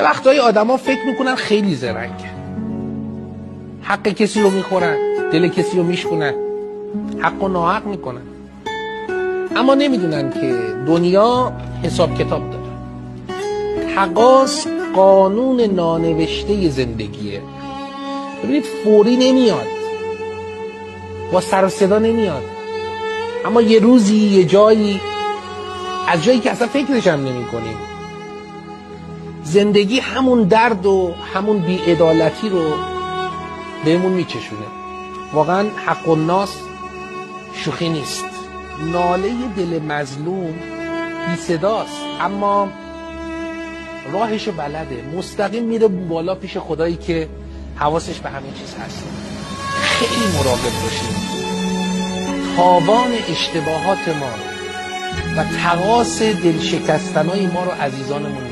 یه وقتایی آدما فکر میکنن خیلی زرنگه، حق کسی رو میخورن، دل کسی رو میشکنن، حق و ناحق میکنن، اما نمیدونن که دنیا حساب کتاب داره. تقاص قانون نانوشته زندگیه. ببینید فوری نمیاد، با سر و صدا نمیاد، اما یه روزی یه جایی، از جایی که اصلا فکرش هم نمی کنیم، زندگی همون درد و همون بی‌عدالتی رو بهمون میچشونه. واقعا حق الناس شوخی نیست. ناله دل مظلوم بی صداست، اما راهشو بلده، مستقیم میره بالا پیش خدایی که حواسش به همین چیز هست. خیلی مراقب باشیم تاوان اشتباهات ما رو و تقاص دل شکستنای ما رو عزیزانمون